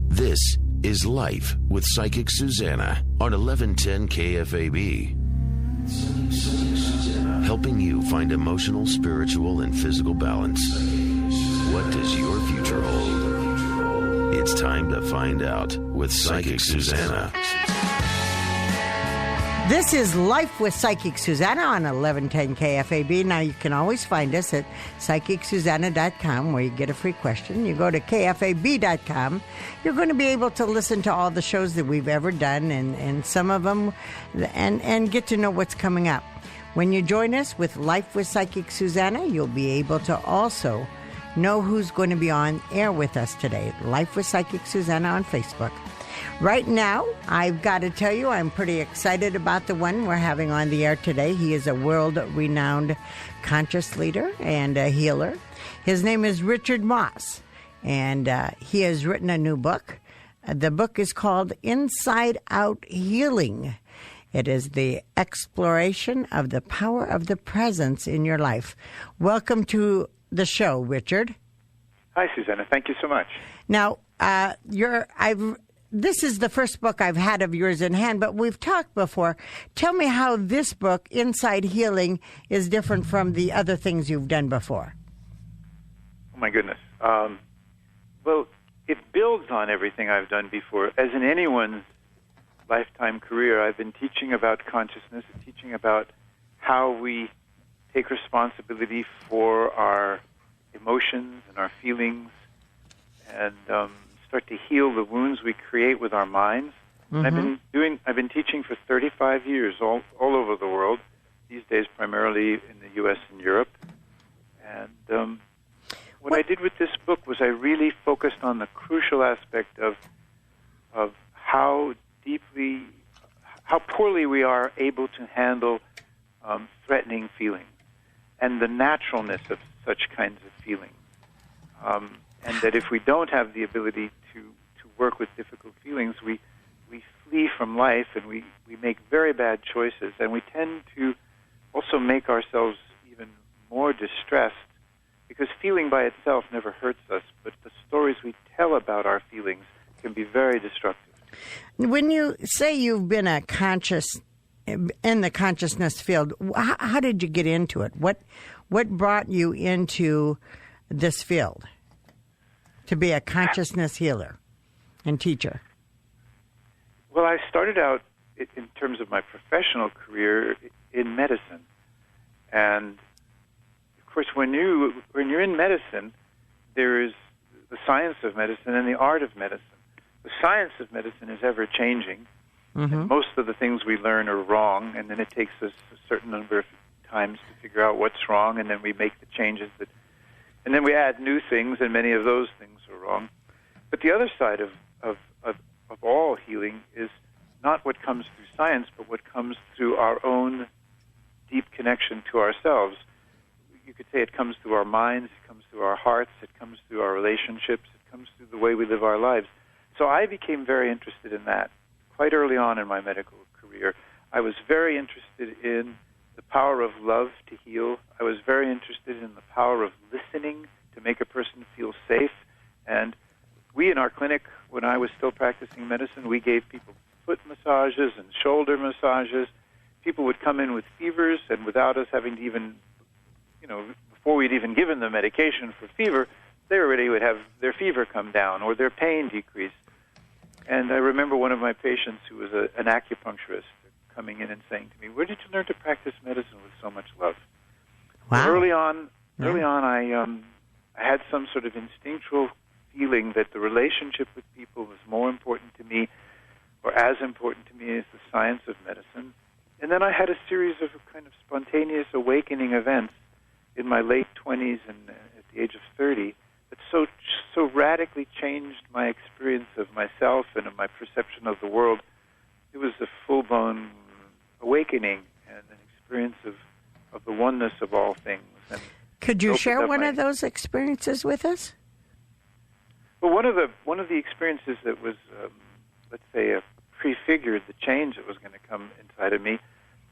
This is Life with Psychic Suzanna on 1110 KFAB. Helping you find emotional, spiritual, and physical balance. What does your future hold? It's time to find out with Psychic Suzanna. This is Life with Psychic Suzanna on 1110 KFAB. Now, you can always find us at PsychicSuzanna.com, where you get a free question. You go to KFAB.com. You're going to be able to listen to all the shows that we've ever done and some of them and get to know what's coming up. When you join us with Life with Psychic Suzanna, you'll be able to also know who's going to be on air with us today. Life with Psychic Suzanna on Facebook. Right now, I've got to tell you, I'm pretty excited about the one we're having on the air today. He is a world-renowned conscious leader and a healer. His name is Richard Moss, and he has written a new book. The book is called Inside Out Healing. It is the exploration of the power of the presence in your life. Welcome to the show, Richard. Hi, Susanna. Thank you so much. Now, this is the first book I've had of yours in hand, but we've talked before. Tell me how this book, Inside Healing, is different from the other things you've done before. Oh, my goodness. Well, it builds on everything I've done before. As in anyone's lifetime career, I've been teaching about consciousness, teaching about how we take responsibility for our emotions and our feelings and start to heal the wounds we create with our minds. Mm-hmm. I've been teaching for 35 years all over the world, these days primarily in the U.S. and Europe. And what I did with this book was I really focused on the crucial aspect of how poorly we are able to handle threatening feelings and the naturalness of such kinds of feelings. And that if we don't have the ability to work with difficult feelings, we flee from life and we make very bad choices. And we tend to also make ourselves even more distressed because feeling by itself never hurts us, but the stories we tell about our feelings can be very destructive. When you say you've been in the consciousness field, how did you get into it? What brought you into this field? To be a consciousness healer and teacher? Well, I started out in terms of my professional career in medicine. And, of course, when you're in medicine, there is the science of medicine and the art of medicine. The science of medicine is ever-changing. Mm-hmm. And most of the things we learn are wrong, and then it takes us a certain number of times to figure out what's wrong, and then we make the changes and then we add new things, and many of those things are wrong. But the other side of all healing is not what comes through science, but what comes through our own deep connection to ourselves. You could say it comes through our minds, it comes through our hearts, it comes through our relationships, it comes through the way we live our lives. So I became very interested in that quite early on in my medical career. I was very interested in the power of love to heal. I was very interested in the power of listening to make a person feel safe. And we in our clinic, when I was still practicing medicine, we gave people foot massages and shoulder massages. People would come in with fevers, and without us having to even, before we'd even given them medication for fever, they already would have their fever come down or their pain decrease. And I remember one of my patients who was an acupuncturist coming in and saying to me, "Where did you learn to practice medicine with so much love?" Wow. So early on, I had some sort of instinctual feeling that the relationship with people was more important to me, or as important to me as the science of medicine. And then I had a series of kind of spontaneous awakening events in my late 20s and at the age of 30 that so radically changed my experience of myself and of my perception of the world. It was a full-blown awakening and an experience of the oneness of all things. And could you share one of those experiences with us? Well, one of the experiences that was, let's say, prefigured the change that was going to come inside of me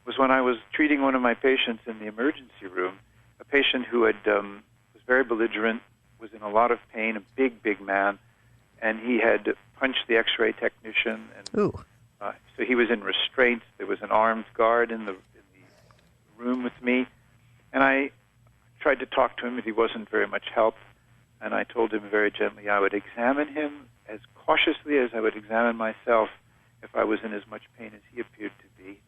was when I was treating one of my patients in the emergency room, a patient who had was very belligerent, was in a lot of pain, a big man, and he had punched the X-ray technician, and Ooh. so he was in restraints. There was an armed guard in the room with me, and I tried to talk to him, but he wasn't very much help. And I told him very gently I would examine him as cautiously as I would examine myself if I was in as much pain as he appeared to be.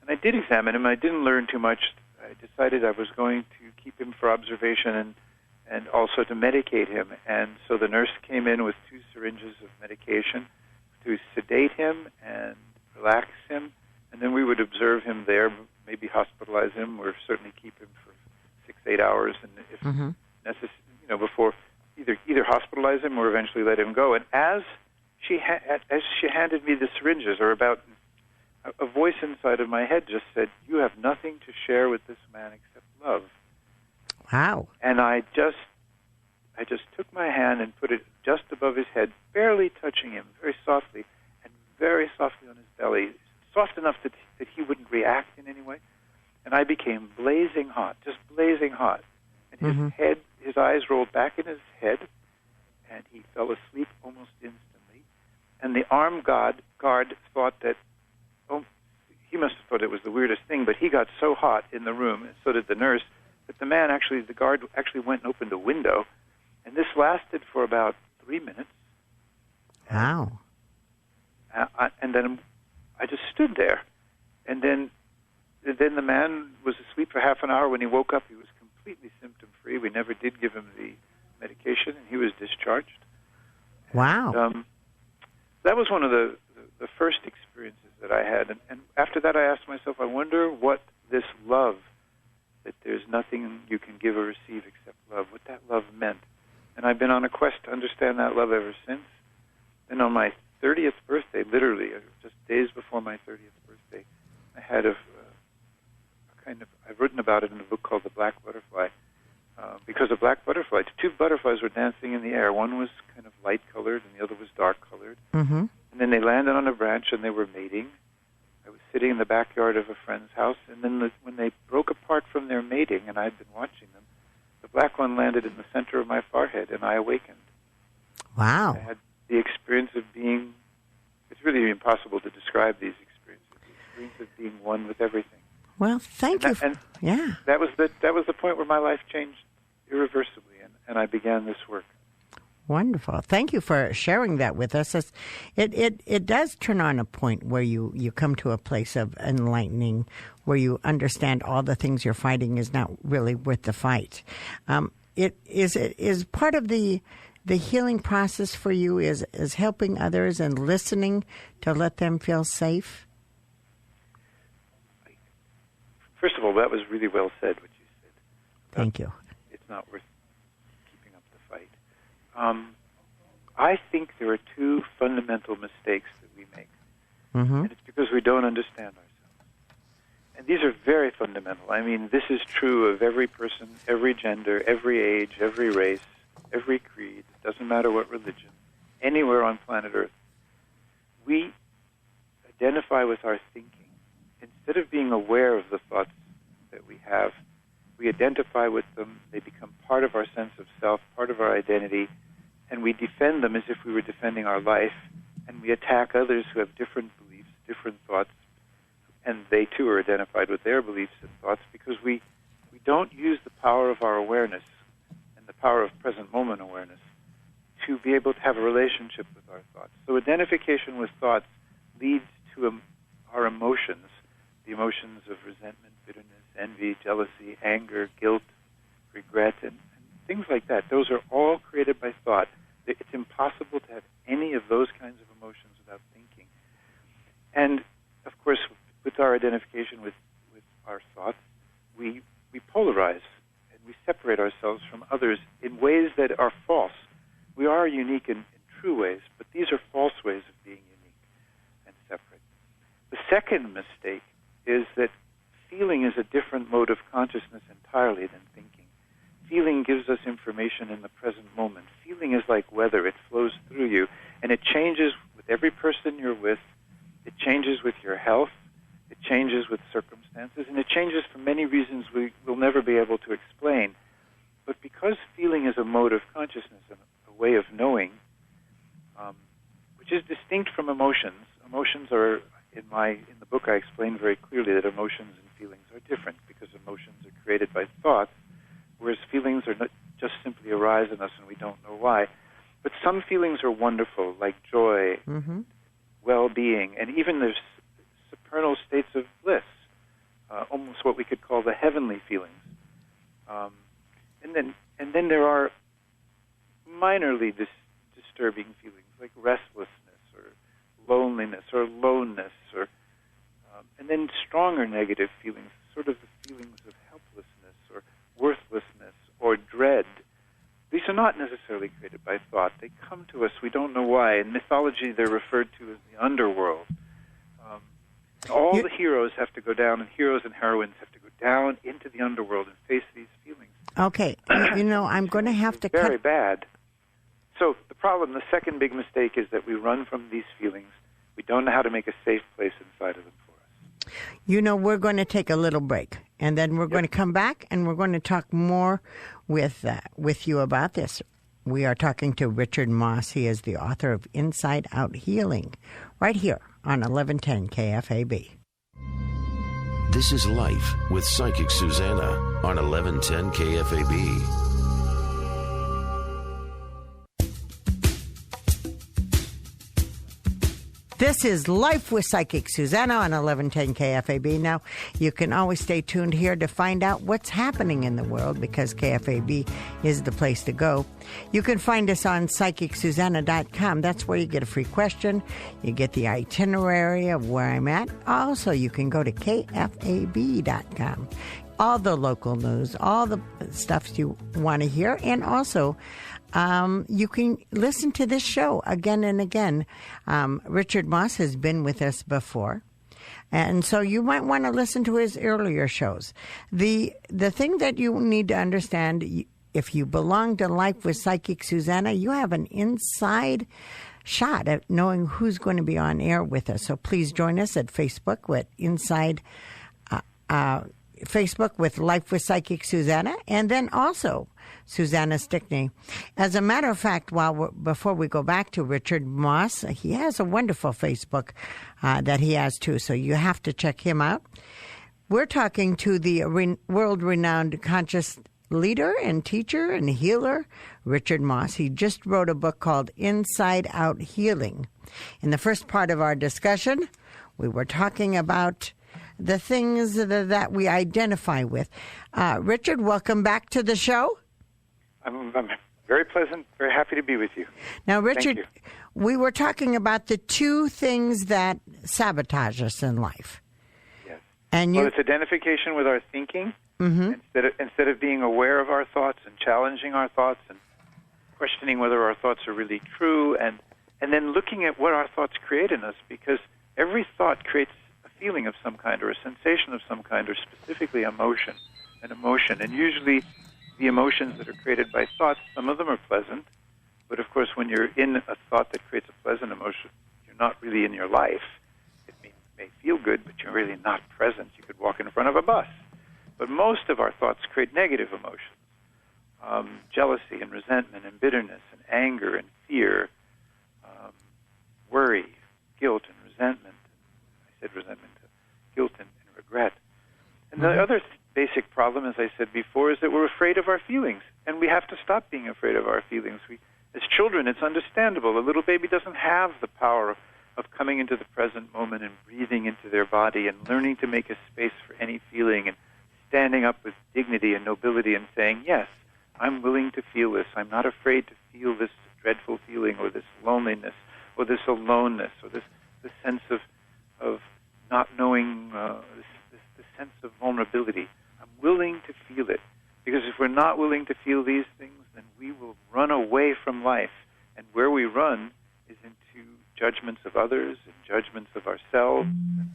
And I did examine him. I didn't learn too much. I decided I was going to keep him for observation and also to medicate him. And so the nurse came in with 2 syringes of medication to sedate him and relax him. And then we would observe him there, maybe hospitalize him, or certainly keep him for 6-8 hours, and if necessary, before either hospitalize him or eventually let him go. And as she handed me the syringes, or about a voice inside of my head just said, "You have nothing to share with this man except love." Wow. And I just took my hand and put it just above his head, barely touching him, very softly, and very softly on his belly, soft enough that he wouldn't react in any way. And I became blazing hot, just blazing hot. And his eyes rolled back in his head, and he fell asleep almost instantly. And the armed guard thought that, he must have thought it was the weirdest thing, but he got so hot in the room, and so did the nurse, that the guard actually went and opened a window. And this lasted for about 3 minutes. Wow. And then I just stood there. And then the man was asleep for half an hour. When he woke up, he was completely symptom-free. We never did give him the medication, and he was discharged. Wow. And, that was one of the first experiences that I had. And after that, I asked myself, I wonder what this love, that there's nothing you can give or receive except love, what that love meant. And I've been on a quest to understand that love ever since. And on my 30th birthday, literally, just days before my 30th birthday, I had I've written about it in a book called The Black Butterfly, because a black butterfly, 2 butterflies were dancing in the air. One was kind of light-colored and the other was dark-colored. And then they landed on a branch and they were mating. I was sitting in the backyard of a friend's house, and then when they broke apart from their mating, and I'd been watching them, the black one landed in the center of my forehead, and I awakened. Wow. I had the experience of being, it's really impossible to describe these experiences, the experience of being one with everything. Well, thank you. Yeah. That was the point where my life changed irreversibly, and I began this work. Wonderful. Thank you for sharing that with us. It does turn on a point where you come to a place of enlightening, where you understand all the things you're fighting is not really worth the fight. It is part of the healing process for you is helping others and listening to let them feel safe. First of all, that was really well said, what you said. Thank you. It's not worth keeping up the fight. I think there are 2 fundamental mistakes that we make. And it's because we don't understand ourselves. And these are very fundamental. I mean, this is true of every person, every gender, every age, every race, every creed. It doesn't matter what religion, anywhere on planet Earth. We identify with our thinking. Instead of being aware of the thoughts that we have, we identify with them. They become part of our sense of self, part of our identity, and we defend them as if we were defending our life, and we attack others who have different beliefs, different thoughts, and they too are identified with their beliefs and thoughts because we don't use the power of our awareness and the power of present moment awareness to be able to have a relationship with our thoughts. So identification with thoughts leads to our emotions, the emotions of resentment, bitterness, envy, jealousy, anger, guilt, regret, and things like that. Those are all created by thought. It's impossible to have any of those kinds of emotions without thinking. And, of course, with our identification with our thoughts, we polarize and we separate ourselves from others in ways that are false. We are unique in true ways, but these are false ways of being unique and separate. The second mistake is that feeling is a different mode of consciousness entirely than thinking. Feeling gives us information in the present moment. Feeling is like weather. It flows through you, and it changes with every person you're with. It changes with your health. It changes with circumstances, and it changes for many reasons we will never be able to explain. But because feeling is a mode of consciousness and a way of knowing, which is distinct from emotions. Emotions are, in the book I explain very clearly that emotions and feelings are different because emotions are created by thoughts, whereas feelings are not just simply arise in us and we don't know why. But some feelings are wonderful, like joy, well-being, and even there's supernal states of bliss, almost what we could call the heavenly feelings. And then there are minorly disturbing feelings like restlessness or loneliness or aloneness, or and then stronger negative feelings, sort of the feelings of helplessness or worthlessness or dread. These are not necessarily created by thought. They come to us, we don't know why. In mythology, they're referred to as the underworld. All the heroes have to go down, and heroes and heroines have to go down into the underworld and face these feelings. Okay. I'm going to have to very bad. So the problem, the second big mistake, is that we run from these feelings. We don't know how to make a safe place inside of them for us. We're going to take a little break, and then we're going to come back, and we're going to talk more with you about this. We are talking to Richard Moss. He is the author of Inside Out Healing, right here on 1110 KFAB. This is Life with Psychic Suzanna on 1110 KFAB. This is Life with Psychic Suzanna on 1110 KFAB. Now, you can always stay tuned here to find out what's happening in the world, because KFAB is the place to go. You can find us on PsychicSuzanna.com. That's where you get a free question. You get the itinerary of where I'm at. Also, you can go to KFAB.com. All the local news, all the stuff you want to hear, and also you can listen to this show again and again. Richard Moss has been with us before, and so you might want to listen to his earlier shows. The thing that you need to understand, if you belong to Life with Psychic Suzanna, you have an inside shot at knowing who's going to be on air with us. So please join us at Facebook with Facebook with Life with Psychic Suzanna, and then also Susanna Stickney. As a matter of fact, before we go back to Richard Moss, he has a wonderful Facebook that he has too, so you have to check him out. We're talking to the world-renowned conscious leader and teacher and healer, Richard Moss. He just wrote a book called Inside Out Healing. In the first part of our discussion, we were talking about the things that we identify with. Richard, welcome back to the show. I'm very pleasant, very happy to be with you. Now, Richard, we were talking about the two things that sabotage us in life. Yes. And it's identification with our thinking. Instead of being aware of our thoughts and challenging our thoughts and questioning whether our thoughts are really true, and then looking at what our thoughts create in us, because every thought creates a feeling of some kind or a sensation of some kind, or specifically an emotion. And usually the emotions that are created by thoughts, some of them are pleasant, but of course when you're in a thought that creates a pleasant emotion, you're not really in your life. It may feel good, but you're really not present. You could walk in front of a bus. But most of our thoughts create negative emotions, jealousy and resentment and bitterness and anger and fear, worry, guilt and resentment. I said resentment, guilt and regret. And the other basic problem, as I said before, is that we're afraid of our feelings, and we have to stop being afraid of our feelings. As children, it's understandable. A little baby doesn't have the power of coming into the present moment and breathing into their body and learning to make a space for any feeling and standing up with dignity and nobility and saying, yes, I'm willing to feel this. I'm not afraid to feel this dreadful feeling or this loneliness or this aloneness or this sense of not knowing, this sense of vulnerability. I'm willing to feel it, because if we're not willing to feel these things, then we will run away from life. And where we run is into judgments of others and judgments of ourselves, and,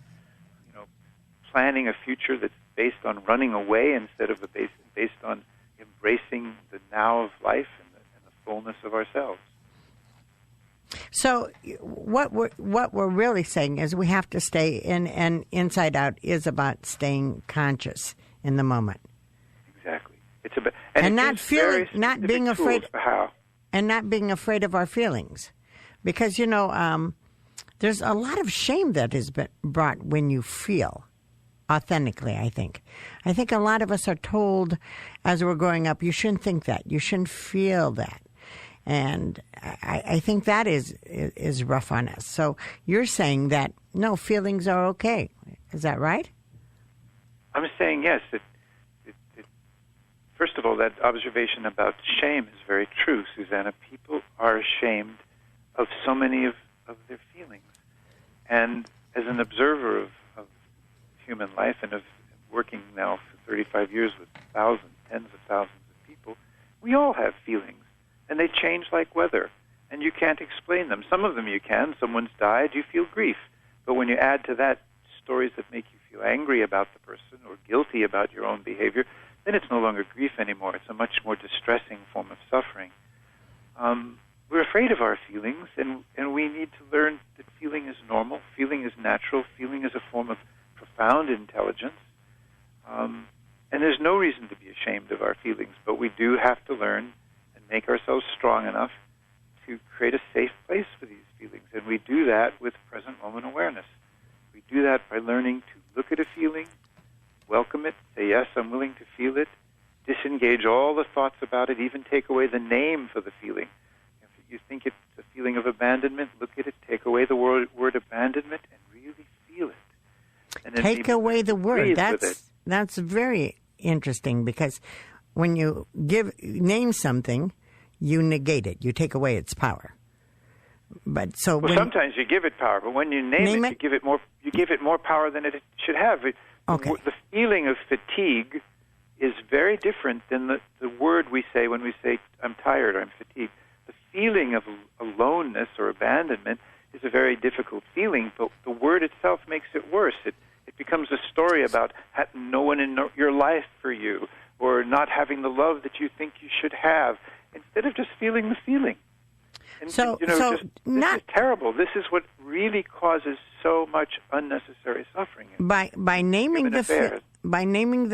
planning a future that's based on running away instead of based on embracing the now of life and the fullness of ourselves. So what we're really saying is we have to stay in, and Inside Out is about staying conscious in the moment. Exactly. It's about and not feeling, not being afraid, how, and not being afraid of our feelings, Because, there's a lot of shame that is brought when you feel authentically, I think. I think a lot of us are told as we're growing up, you shouldn't think that. You shouldn't feel that. And I think that is rough on us. So you're saying that, no, feelings are okay. Is that right? I'm saying yes. First of all, that observation about shame is very true, Susanna. People are ashamed of so many of their feelings. And as an observer of human life and of working now for 35 years with thousands, tens of thousands of people, we all have feelings. And they change like weather. And you can't explain them. Some of them you can. Someone's died, you feel grief. But when you add to that stories that make you feel angry about the person or guilty about your own behavior, then it's no longer grief anymore. It's a much more distressing form of suffering. We're afraid of our feelings, and we need to learn that feeling is normal, feeling is natural, feeling is a form of profound intelligence. And there's no reason to be ashamed of our feelings, but we do have to learn and make ourselves strong enough to create a safe place for these feelings. And we do that with present moment awareness. We do that by learning to look at a feeling, welcome it, say, yes, I'm willing to feel it, disengage all the thoughts about it, even take away the name for the feeling. If you think it's a feeling of abandonment, look at it, take away the word abandonment, and really feel it. And then take away the word. That's very interesting, because when you name something, you negate it. You take away its power. But sometimes you give it power, but when you name it, you give it more power than it should have. Okay. The feeling of fatigue is very different than the word we say when we say, I'm tired or I'm fatigued. The feeling of aloneness or abandonment is a very difficult feeling, but the word itself makes it worse. It becomes a story about no one in your life for you, or not having the love that you think you should have, instead of just feeling the feeling. And, this is terrible. This is what really causes so much unnecessary suffering. By naming the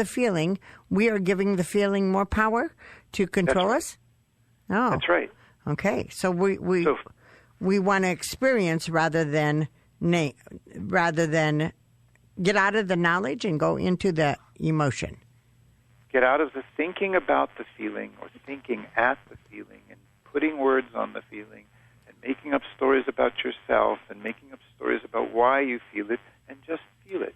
feeling, we are giving the feeling more power to control us. Oh, that's right. Okay, so we want to experience rather than get out of the knowledge and go into the emotion. Get out of the thinking about the feeling or thinking at the feeling and putting words on the feeling and making up stories about yourself and making up stories about why you feel it, and just feel it.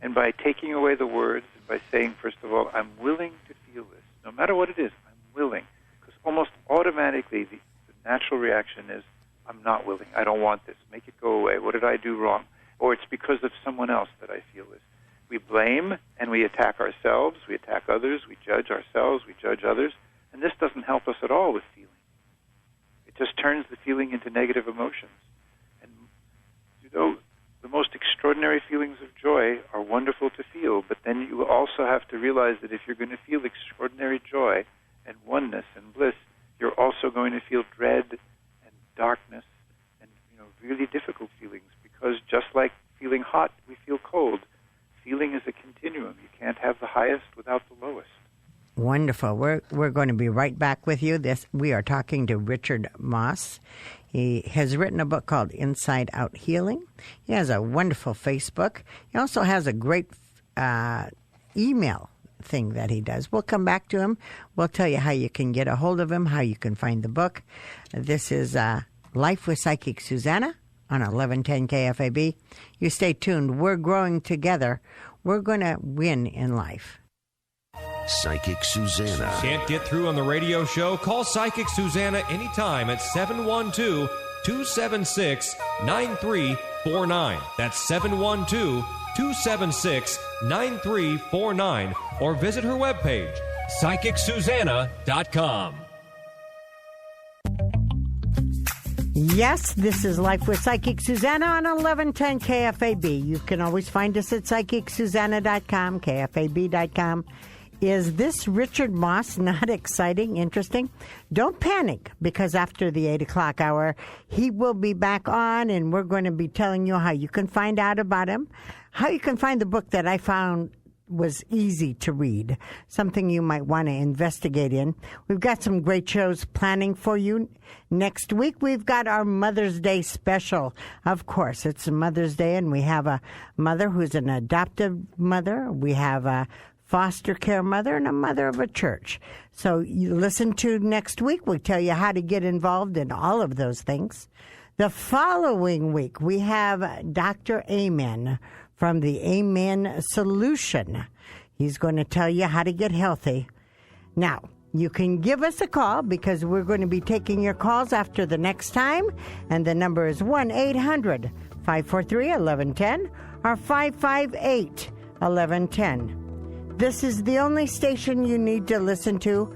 And by taking away the words, and by saying, first of all, I'm willing to feel this. No matter what it is, I'm willing. Because almost automatically the natural reaction is, I'm not willing. I don't want this. Make it go away. What did I do wrong? Or it's because of someone else that I feel this. We blame and we attack ourselves. We attack others. We judge ourselves. We judge others. And this doesn't help us at all with feeling. It just turns the feeling into negative emotions. And, the most extraordinary feelings of joy are wonderful to feel, but then you also have to realize that if you're going to feel extraordinary joy and oneness and bliss, you're also going to feel dread and darkness and, really difficult feelings, because just like feeling hot, we feel cold. Feeling is a continuum. You can't have the highest without the lowest. Wonderful. We're going to be right back with you. We are talking to Richard Moss. He has written a book called Inside Out Healing. He has a wonderful Facebook. He also has a great email thing that he does. We'll come back to him. We'll tell you how you can get a hold of him, how you can find the book. This is Life with Psychic Suzanna on 1110 KFAB. You stay tuned. We're growing together. We're going to win in life. Psychic Suzanna. Can't get through on the radio show? Call Psychic Suzanna anytime at 712-276-9349. That's 712-276-9349. Or visit her webpage, PsychicSuzanna.com. Yes, this is Life with Psychic Suzanna on 1110 KFAB. You can always find us at PsychicSuzanna.com, KFAB.com. Is this Richard Moss not exciting, interesting? Don't panic, because after the 8 o'clock hour, he will be back on, and we're going to be telling you how you can find out about him, how you can find the book that I found was easy to read, something you might want to investigate in. We've got some great shows planning for you next week. We've got our Mother's Day special. Of course, it's Mother's Day, and we have a mother who's an adoptive mother. We have a foster care mother and a mother of a church. So you listen to next week. We'll tell you how to get involved in all of those things. The following week, we have Dr. Amen from the Amen Solution. He's going to tell you how to get healthy. Now, you can give us a call because we're going to be taking your calls after the next time. And the number is 1-800-543-1110 or 558-1110. This is the only station you need to listen to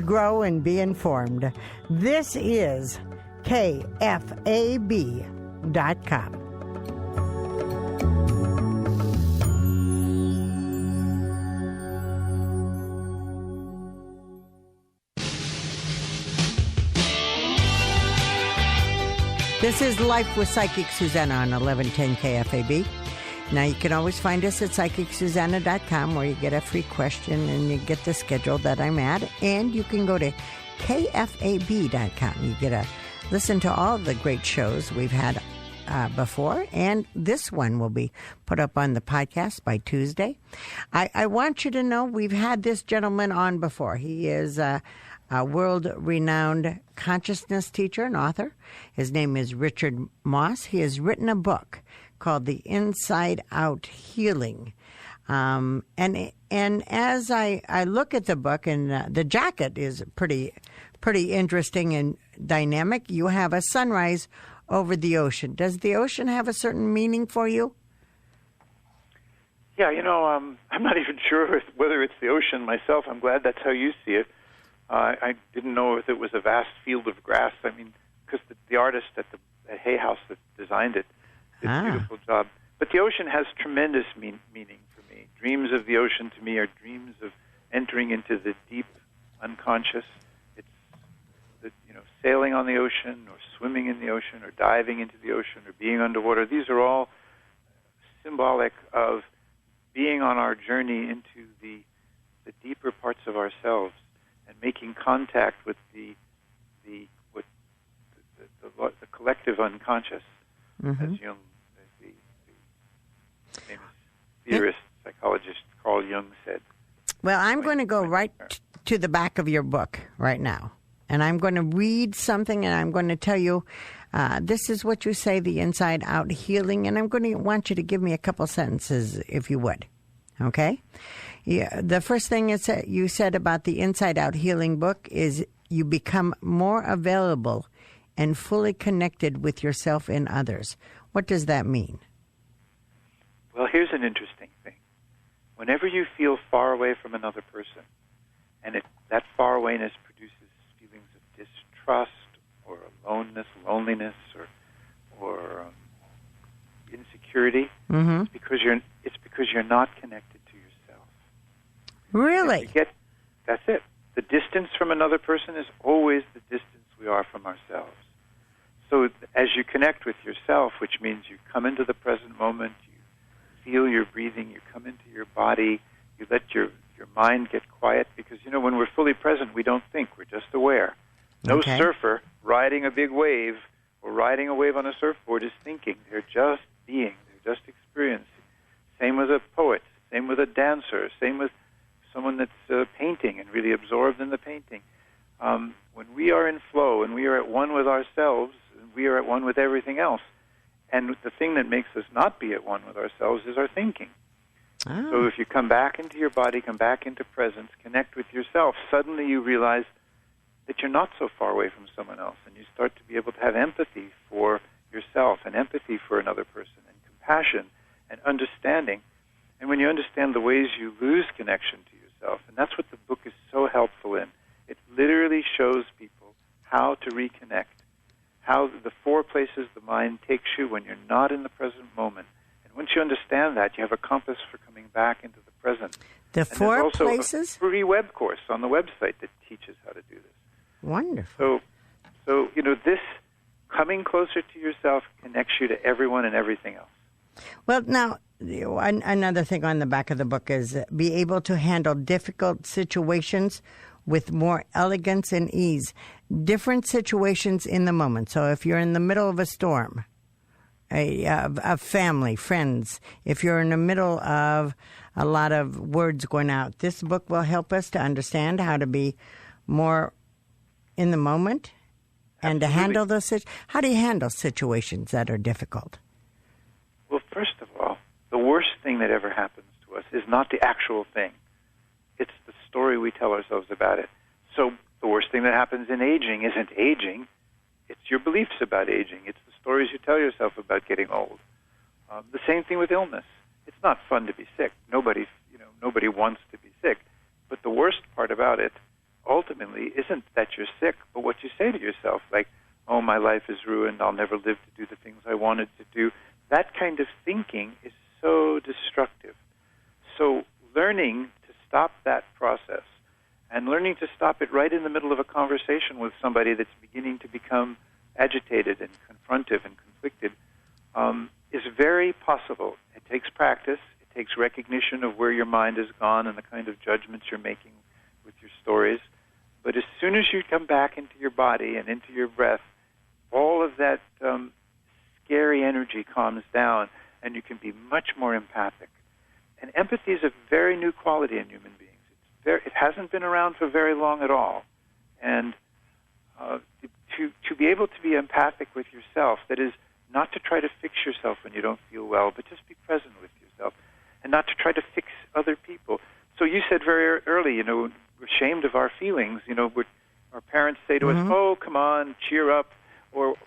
grow and be informed. This is KFAB.com. This is Life with Psychic Suzanna on 1110 KFAB. Now, you can always find us at PsychicSuzanna.com where you get a free question and you get the schedule that I'm at. And you can go to KFAB.com. You get to listen to all the great shows we've had before. And this one will be put up on the podcast by Tuesday. I want you to know we've had this gentleman on before. He is a world-renowned consciousness teacher and author. His name is Richard Moss. He has written a book called The Inside Out Healing. And as I look at the book, and the jacket is pretty interesting and dynamic. You have a sunrise over the ocean. Does the ocean have a certain meaning for you? Yeah, I'm not even sure whether it's the ocean myself. I'm glad that's how you see it. I didn't know if it was a vast field of grass. I mean, because the artist at Hay House that designed it did a beautiful job. But the ocean has tremendous meaning for me. Dreams of the ocean to me are dreams of entering into the deep unconscious. It's sailing on the ocean or swimming in the ocean or diving into the ocean or being underwater. These are all symbolic of being on our journey into the deeper parts of ourselves and making contact with the collective unconscious, as Jung, the famous theorist, psychologist Carl Jung said. Well, I'm going to go right to the back of your book right now, and I'm going to read something, and I'm going to tell you this is what you say, the inside out healing, and I'm going to want you to give me a couple sentences, if you would. Okay? Yeah, the first thing you said about the Inside Out Healing book is you become more available and fully connected with yourself and others. What does that mean? Well, here's an interesting thing. Whenever you feel far away from another person, and that far awayness produces feelings of distrust or aloneness, loneliness, or insecurity, it's because you're not connected to yourself. Really? That's it. The distance from another person is always the distance we are from ourselves. So as you connect with yourself, which means you come into the present moment, you feel your breathing, you come into your body, you let your mind get quiet, because, when we're fully present, we don't think, we're just aware. No surfer riding a big wave or riding a wave on a surfboard is thinking. They're just being. They're just experiencing. Same with a poet. Same with a dancer. Same with someone that's painting and really absorbed in the painting. When we are in flow and we are at one with ourselves, we are at one with everything else. And the thing that makes us not be at one with ourselves is our thinking. So if you come back into your body, come back into presence, connect with yourself, suddenly you realize that you're not so far away from someone else, and you start to be able to have empathy for yourself and empathy for another person and compassion and understanding. And when you understand the ways you lose connection to yourself, and that's what the book is so helpful in, it literally shows people how to reconnect, how the 4 places the mind takes you when you're not in the present moment. And once you understand that, you have a compass for coming back into the present. The 4 places? There's also a free web course on the website that teaches how to do this. Wonderful. So this coming closer to yourself connects you to everyone and everything else. Well, now, another thing on the back of the book is be able to handle difficult situations with more elegance and ease. Different situations in the moment. So if you're in the middle of a storm, of family, friends, if you're in the middle of a lot of words going out, this book will help us to understand how to be more in the moment and to handle those. How do you handle situations that are difficult? Well, first of all, the worst thing that ever happens to us is not the actual thing. It's the story we tell ourselves about it. So the worst thing that happens in aging isn't aging. It's your beliefs about aging. It's the stories you tell yourself about getting old. The same thing with illness. It's not fun to be sick. Nobody wants to be sick. But the worst part about it, ultimately, isn't that you're sick, but what you say to yourself, like, oh, my life is ruined, I'll never live to do the things I wanted to do. That kind of thinking is so destructive. So learning to stop that process and learning to stop it right in the middle of a conversation with somebody that's beginning to become agitated and confrontive and conflicted is very possible. It takes practice. It takes recognition of where your mind has gone and the kind of judgments you're making with your stories. But as soon as you come back into your body and into your breath, all of that scary energy calms down, and you can be much more empathic. And empathy is a very new quality in human beings. It hasn't been around for very long at all. And to be able to be empathic with yourself, that is, not to try to fix yourself when you don't feel well, but just be present with yourself, and not to try to fix other people. So you said very early, we're ashamed of our feelings. Our parents say to us, "Oh, come on, cheer up," or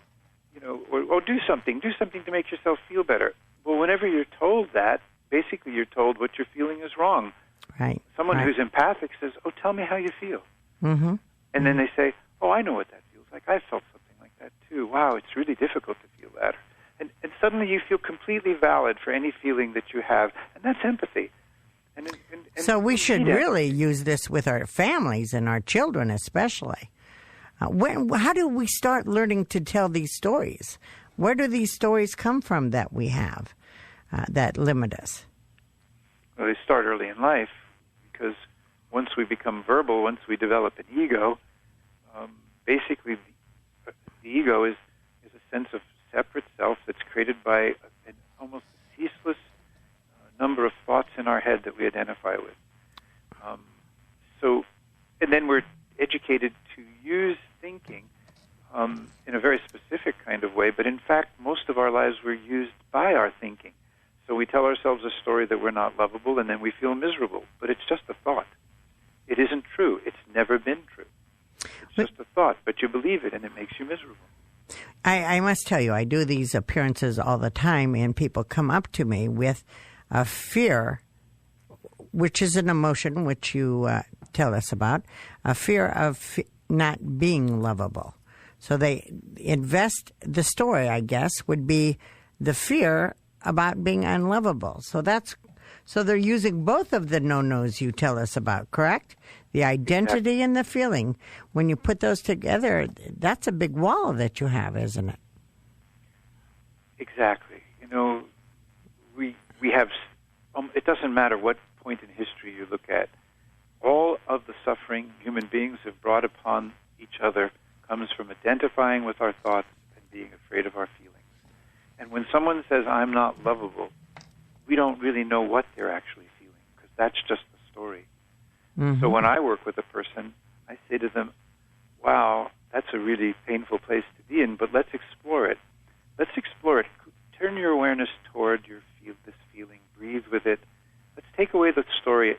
do something to make yourself feel better. Well, whenever you're told that, basically you're told what you're feeling is wrong. Right. Someone who's empathic says, "Oh, tell me how you feel," and then they say, "Oh, I know what that feels like. I felt something like that too. Wow, it's really difficult to feel that." And suddenly you feel completely valid for any feeling that you have, and that's empathy. And so we should really use this with our families and our children especially. How do we start learning to tell these stories? Where do these stories come from that we have that limit us? Well, they start early in life, because once we become verbal, once we develop an ego, basically the ego is a sense of separate self that's created by an almost ceaseless number of thoughts in our head that we identify with. And then we're educated to use thinking in a very specific kind of way, but in fact, most of our lives were used by our thinking. So we tell ourselves a story that we're not lovable, and then we feel miserable. But it's just a thought. It isn't true. It's never been true. It's just a thought, but you believe it, and it makes you miserable. I must tell you, I do these appearances all the time, and people come up to me with a fear, which is an emotion, which you tell us about, a fear of not being lovable. So they invest the story, I guess, would be the fear about being unlovable. So they're using both of the no-nos you tell us about, correct? The identity and the feeling. When you put those together, that's a big wall that you have, isn't it? Exactly. We have, it doesn't matter what point in history you look at, all of the suffering human beings have brought upon each other comes from identifying with our thoughts and being afraid of our feelings. And when someone says, "I'm not lovable," we don't really know what they're actually feeling, because that's just the story. So when I work with a person, I say to them, "Wow, that's a really painful place to be in, but let's explore it. Let's explore it. Turn your awareness toward this feeling. Breathe with it. Let's take away the story,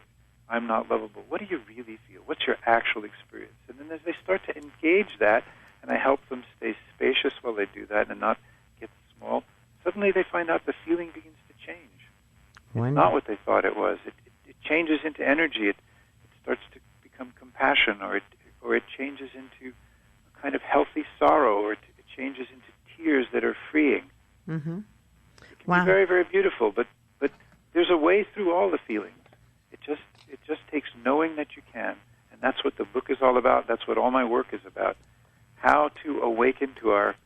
'I'm not lovable.' What do you really feel? What's your actual experience?" And then as they start to engage that, and I help them stay spacious while they do that and not get small, suddenly they find out the feeling begins to change. It's not what they thought it was. It changes into energy. It starts to become compassion, or it changes into a kind of healthy sorrow, or it changes into tears that are freeing. It can be very, very beautiful, but there's a way through all the feelings. It just takes knowing that you can, and that's what the book is all about. That's what all my work is about. How to awaken to our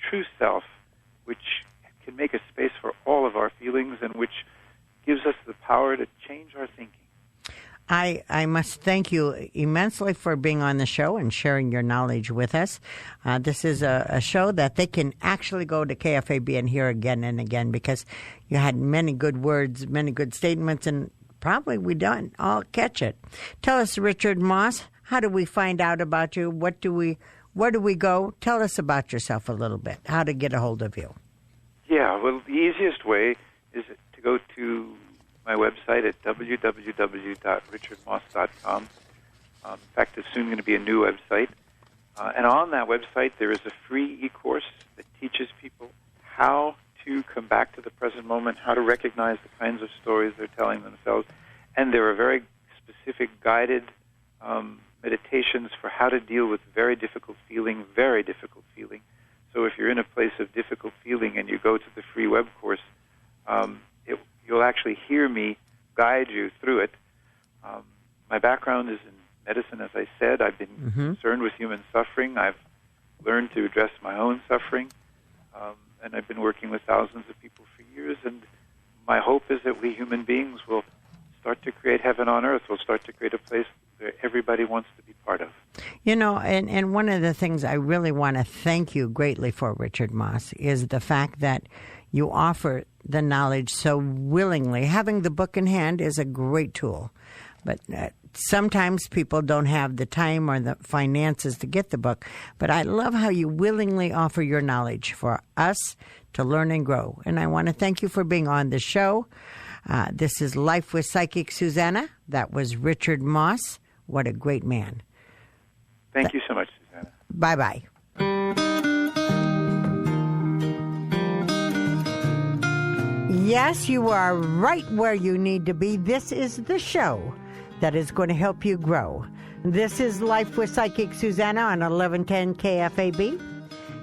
true self, which can make a space for all of our feelings and which gives us the power to change our thinking. I must thank you immensely for being on the show and sharing your knowledge with us. This is a show that they can actually go to KFAB and hear again and again, because you had many good words, many good statements, and probably we don't all catch it. Tell us, Richard Moss, how do we find out about you? Where do we go? Tell us about yourself a little bit, how to get a hold of you. Yeah, well, the easiest way is to go to my website at www.richardmoss.com. In fact, there's soon going to be a new website. And on that website, there is a free e-course that teaches people how to come back to the present moment, how to recognize the kinds of stories they're telling themselves. And there are very specific guided meditations for how to deal with very difficult feeling. So if you're in a place of difficult feeling and you go to the free web course, you'll actually hear me guide you through it. My background is in medicine, as I said. I've been concerned with human suffering. I've learned to address my own suffering, and I've been working with thousands of people for years. And my hope is that we human beings will start to create heaven on earth. We'll start to create a place that everybody wants to be part of. You know, and one of the things I really want to thank you greatly for, Richard Moss, is the fact that you offer the knowledge so willingly. Having the book in hand is a great tool, but sometimes people don't have the time or the finances to get the book. But I love how you willingly offer your knowledge for us to learn and grow. And I want to thank you for being on the show. This is Life with Psychic Suzanna. That was Richard Moss. What a great man. Thank you so much, Susanna. Bye-bye. Yes, you are right where you need to be. This is the show that is going to help you grow. This is Life with Psychic Suzanna on 1110 KFAB.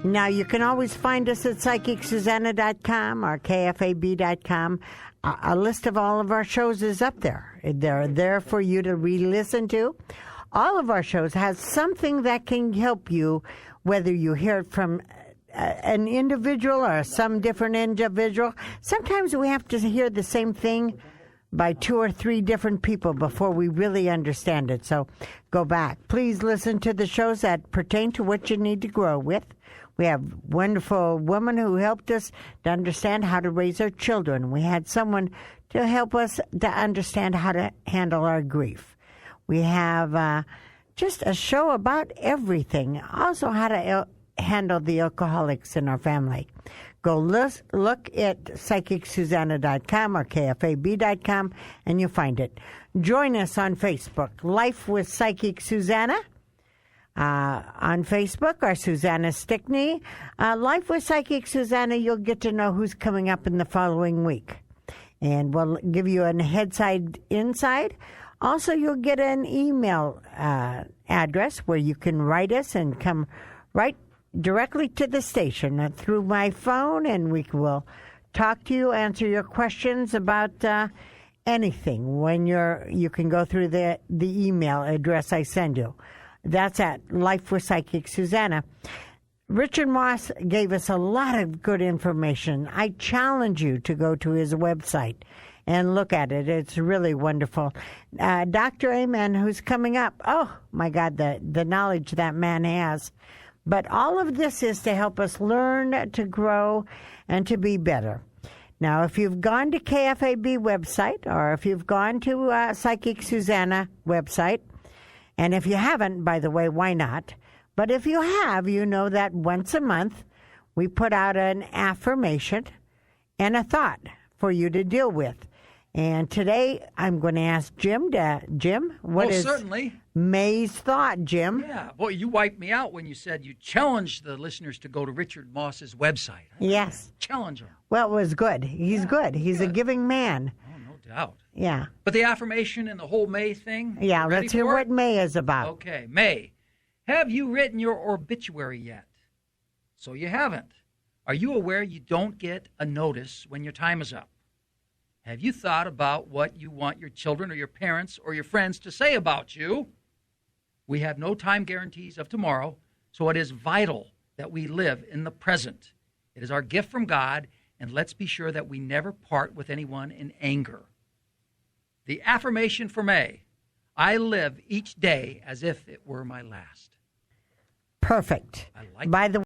Now, you can always find us at PsychicSuzanna.com or KFAB.com. A list of all of our shows is up there. They're there for you to re-listen to. All of our shows has something that can help you, whether you hear it from an individual or some different individual. Sometimes we have to hear the same thing by 2 or 3 different people before we really understand it. So go back. Please listen to the shows that pertain to what you need to grow with. We have wonderful women who helped us to understand how to raise our children. We had someone to help us to understand how to handle our grief. We have just a show about everything. Also how to handle the alcoholics in our family. Go look at PsychicSuzanna.com or KFAB.com and you'll find it. Join us on Facebook, Life with Psychic Suzanna. On Facebook, or Susanna Stickney. Life with Psychic Suzanna, you'll get to know who's coming up in the following week. And we'll give you a headside inside. Also, you'll get an email address where you can write us and come right directly to the station through my phone, and we will talk to you, answer your questions about anything. When you can go through the email address I send you. That's at Life with Psychic Suzanna. Richard Moss gave us a lot of good information. I challenge you to go to his website and look at it. It's really wonderful. Dr. Amen, who's coming up, oh, my God, the knowledge that man has. But all of this is to help us learn, to grow, and to be better. Now, if you've gone to KFAB website, or if you've gone to Psychic Suzanna website, and if you haven't, by the way, why not? But if you have, you know that once a month we put out an affirmation and a thought for you to deal with. And today I'm going to ask Jim, what is certainly May's thought, Jim? Yeah, boy, you wiped me out when you said you challenged the listeners to go to Richard Moss's website. Yes. Challenge them. Well, it was good. He's good. He's a giving man. Oh, no doubt. Yeah. But the affirmation and the whole May thing? Yeah, let's hear what May is about. Okay, May. Have you written your obituary yet? So you haven't. Are you aware you don't get a notice when your time is up? Have you thought about what you want your children or your parents or your friends to say about you? We have no time guarantees of tomorrow, so it is vital that we live in the present. It is our gift from God, And let's be sure that we never part with anyone in anger. The affirmation for May: I live each day as if it were my last. Perfect. I like By the